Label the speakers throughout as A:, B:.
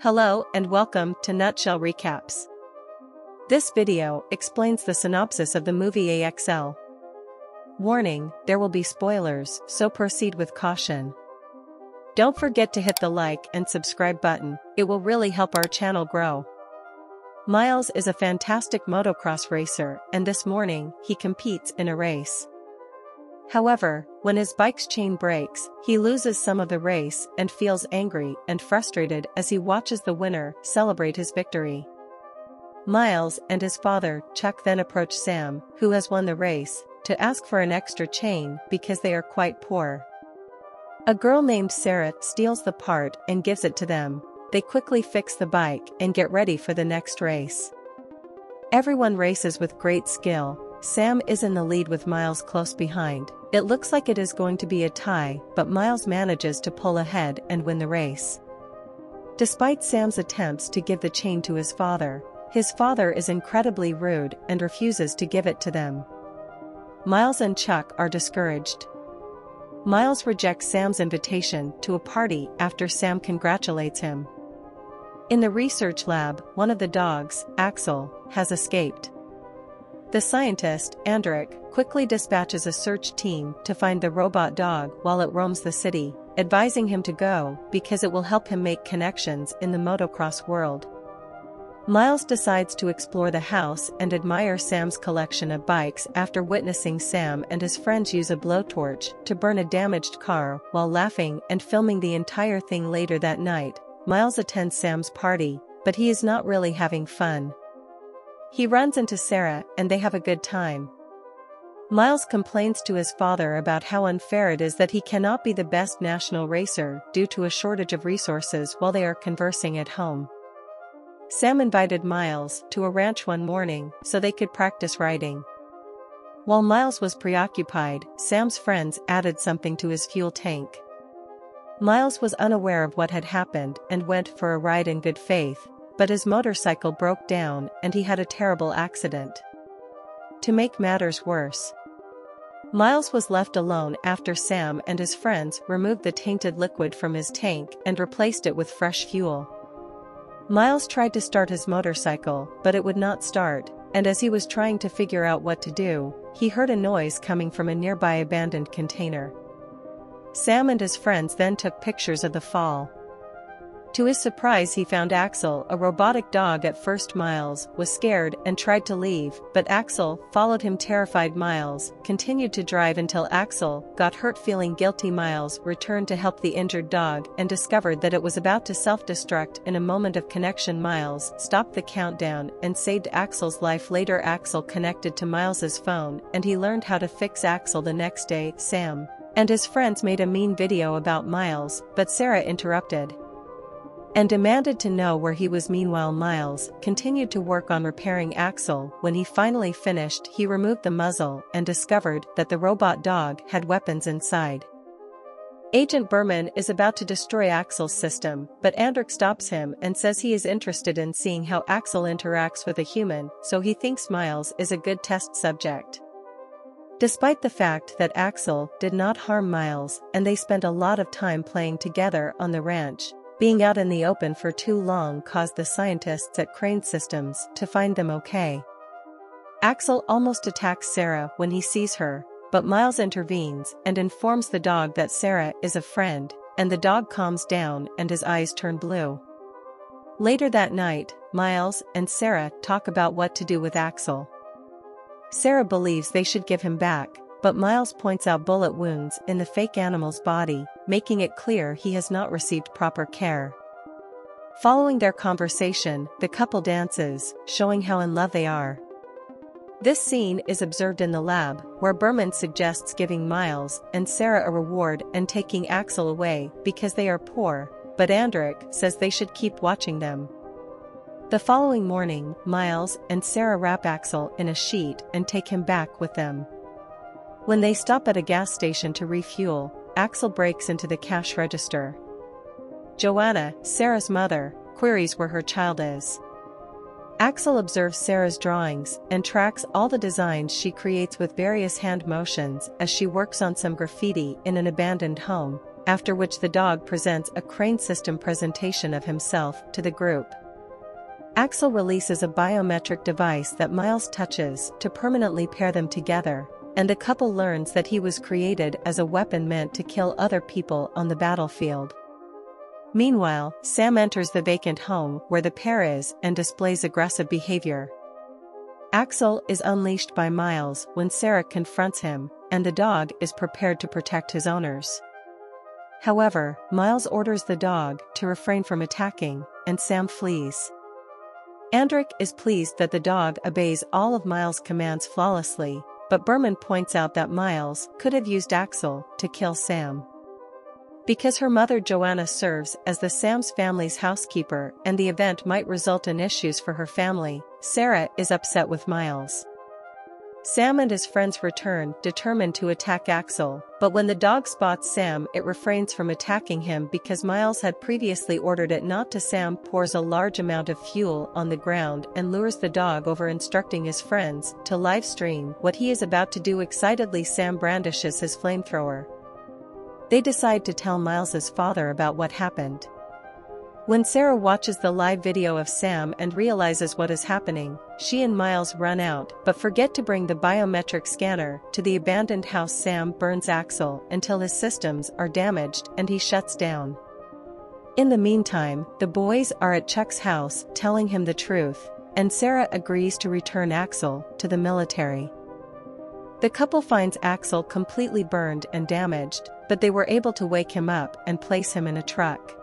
A: Hello and welcome to Nutshell Recaps. This video explains the synopsis of the movie A.X.L. Warning, there will be spoilers, so proceed with caution. Don't forget to hit the like and subscribe button, it will really help our channel grow. Miles is a fantastic motocross racer, and this morning, he competes in a race. However, when his bike's chain breaks, he loses some of the race and feels angry and frustrated as he watches the winner celebrate his victory. Miles and his father, Chuck, then approach Sam, who has won the race, to ask for an extra chain because they are quite poor. A girl named Sarah steals the part and gives it to them. They quickly fix the bike and get ready for the next race. Everyone races with great skill. Sam is in the lead with Miles close behind. It looks like it is going to be a tie, but Miles manages to pull ahead and win the race. Despite Sam's attempts to give the chain to his father is incredibly rude and refuses to give it to them. Miles and Chuck are discouraged. Miles rejects Sam's invitation to a party after Sam congratulates him. In the research lab, one of the dogs, A.X.L, has escaped. The scientist, A.X.L, quickly dispatches a search team to find the robot dog while it roams the city, advising him to go because it will help him make connections in the motocross world. Miles decides to explore the house and admire Sam's collection of bikes after witnessing Sam and his friends use a blowtorch to burn a damaged car while laughing and filming the entire thing. Later that night, Miles attends Sam's party, but he is not really having fun. He runs into Sarah and they have a good time. Miles complains to his father about how unfair it is that he cannot be the best national racer due to a shortage of resources while they are conversing at home. Sam invited Miles to a ranch one morning so they could practice riding. While Miles was preoccupied, Sam's friends added something to his fuel tank. Miles was unaware of what had happened and went for a ride in good faith, but his motorcycle broke down and he had a terrible accident. To make matters worse, Miles was left alone after Sam and his friends removed the tainted liquid from his tank and replaced it with fresh fuel. Miles tried to start his motorcycle, but it would not start, and as he was trying to figure out what to do, he heard a noise coming from a nearby abandoned container. Sam and his friends then took pictures of the fall. To his surprise, he found A.X.L, a robotic dog. At first Miles was scared and tried to leave, but A.X.L followed him. Terrified, Miles continued to drive until A.X.L got hurt. Feeling guilty, Miles returned to help the injured dog and discovered that it was about to self-destruct. In a moment of connection, Miles stopped the countdown and saved A.X.L's life. Later, A.X.L connected to Miles's phone and he learned how to fix A.X.L. The next day, Sam and his friends made a mean video about Miles, but Sarah interrupted and demanded to know where he was. Meanwhile, Miles continued to work on repairing A.X.L. When he finally finished, he removed the muzzle and discovered that the robot dog had weapons inside. Agent Berman is about to destroy A.X.L's system, but A.X.L stops him and says he is interested in seeing how A.X.L interacts with a human, so he thinks Miles is a good test subject. Despite the fact that A.X.L did not harm Miles and they spent a lot of time playing together on the ranch, being out in the open for too long caused the scientists at Crane Systems to find them okay. A.X.L almost attacks Sarah when he sees her, but Miles intervenes and informs the dog that Sarah is a friend, and the dog calms down and his eyes turn blue. Later that night, Miles and Sarah talk about what to do with A.X.L. Sarah believes they should give him back, but Miles points out bullet wounds in the fake animal's body, making it clear he has not received proper care. Following their conversation, the couple dances, showing how in love they are. This scene is observed in the lab, where Berman suggests giving Miles and Sarah a reward and taking A.X.L away because they are poor, but A.X.L says they should keep watching them. The following morning, Miles and Sarah wrap A.X.L in a sheet and take him back with them. When they stop at a gas station to refuel, A.X.L breaks into the cash register. Joanna, Sarah's mother, queries where her child is. A.X.L observes Sarah's drawings and tracks all the designs she creates with various hand motions as she works on some graffiti in an abandoned home. after which the dog presents a crane system presentation of himself to the group. A.X.L releases a biometric device that Miles touches to permanently pair them together, and the couple learns that he was created as a weapon meant to kill other people on the battlefield. Meanwhile, Sam enters the vacant home where the pair is and displays aggressive behavior. A.X.L is unleashed by Miles when Sarah confronts him, and the dog is prepared to protect his owners. However, Miles orders the dog to refrain from attacking, and Sam flees. Andric is pleased that the dog obeys all of Miles' commands flawlessly, but Berman points out that Miles could have used A.X.L to kill Sam. Because her mother Joanna serves as the Sam's family's housekeeper and the event might result in issues for her family, Sarah is upset with Miles. Sam and his friends return, determined to attack A.X.L, but when the dog spots Sam it refrains from attacking him because Miles had previously ordered it not to. Sam pours a large amount of fuel on the ground and lures the dog over, instructing his friends to live stream what he is about to do. Excitedly, Sam brandishes his flamethrower. They decide to tell Miles's father about what happened. When Sarah watches the live video of Sam and realizes what is happening, she and Miles run out but forget to bring the biometric scanner to the abandoned house. Sam burns A.X.L until his systems are damaged and he shuts down. In the meantime, the boys are at Chuck's house telling him the truth, and Sarah agrees to return A.X.L to the military. The couple finds A.X.L completely burned and damaged, but they were able to wake him up and place him in a truck.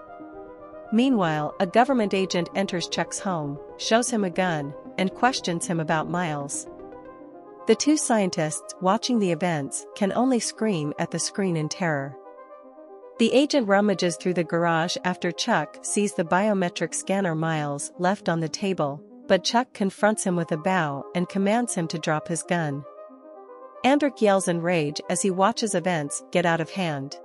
A: Meanwhile, a government agent enters Chuck's home, shows him a gun, and questions him about Miles. The two scientists watching the events can only scream at the screen in terror. The agent rummages through the garage after Chuck sees the biometric scanner Miles left on the table, but Chuck confronts him with a bow and commands him to drop his gun. Andric yells in rage as he watches events get out of hand.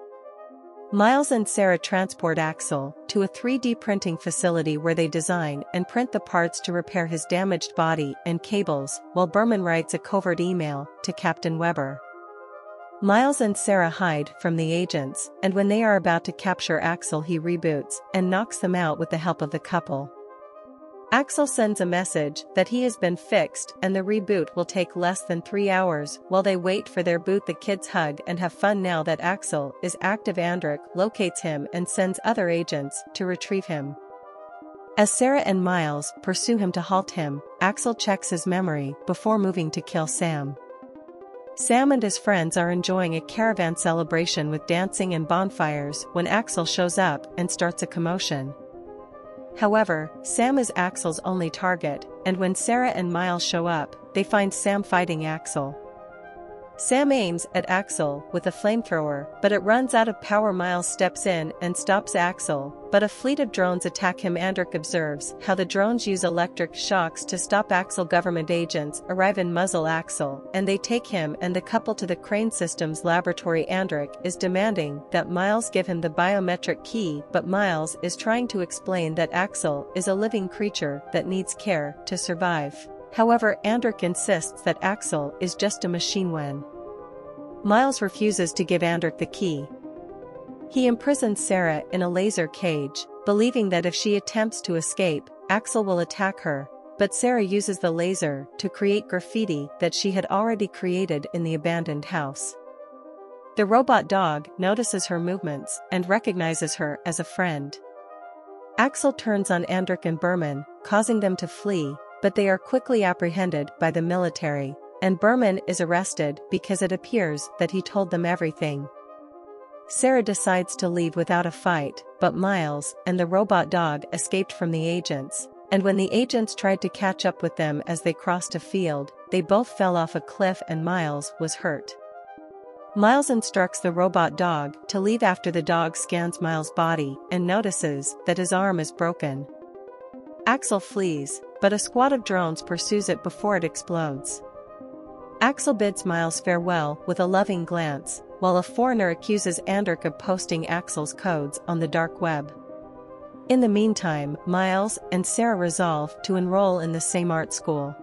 A: Miles and Sarah transport A.X.L to a 3D printing facility where they design and print the parts to repair his damaged body and cables, while Berman writes a covert email to Captain Weber. Miles and Sarah hide from the agents, and when they are about to capture A.X.L he reboots and knocks them out with the help of the couple. A.X.L sends a message that he has been fixed and the reboot will take less than 3 hours. While they wait for their boot, the kids hug and have fun now that A.X.L is active. Andric locates him and sends other agents to retrieve him. As Sarah and Miles pursue him to halt him, A.X.L checks his memory before moving to kill Sam. Sam and his friends are enjoying a caravan celebration with dancing and bonfires when A.X.L shows up and starts a commotion. However, Sam is A.X.L's only target, and when Sarah and Miles show up, they find Sam fighting A.X.L. Sam aims at A.X.L with a flamethrower, but it runs out of power. Miles steps in and stops A.X.L, but a fleet of drones attack him. Andric observes how the drones use electric shocks to stop A.X.L. Government agents arrive and muzzle A.X.L, and they take him and the couple to the Crane Systems laboratory. Andric is demanding that Miles give him the biometric key, but Miles is trying to explain that A.X.L is a living creature that needs care to survive. However, Andric insists that A.X.L is just a machine. When Miles refuses to give Andric the key, he imprisons Sarah in a laser cage, believing that if she attempts to escape, A.X.L will attack her, but Sarah uses the laser to create graffiti that she had already created in the abandoned house. The robot dog notices her movements and recognizes her as a friend. A.X.L turns on Andric and Berman, causing them to flee, but they are quickly apprehended by the military, and Berman is arrested because it appears that he told them everything. Sarah decides to leave without a fight, but Miles and the robot dog escaped from the agents, and when the agents tried to catch up with them as they crossed a field, they both fell off a cliff and Miles was hurt. Miles instructs the robot dog to leave after the dog scans Miles' body and notices that his arm is broken. A.X.L flees, but a squad of drones pursues it before it explodes. A.X.L bids Miles farewell with a loving glance, while a foreigner accuses Andric of posting A.X.L's codes on the dark web. In the meantime, Miles and Sarah resolve to enroll in the same art school.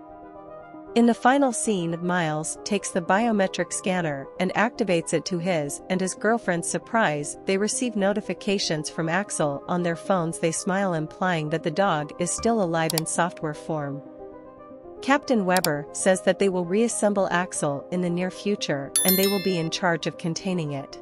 A: In the final scene, Miles takes the biometric scanner and activates it to his and his girlfriend's surprise. They receive notifications from A.X.L on their phones. They smile, implying that the dog is still alive in software form. Captain Weber says that they will reassemble A.X.L in the near future and they will be in charge of containing it.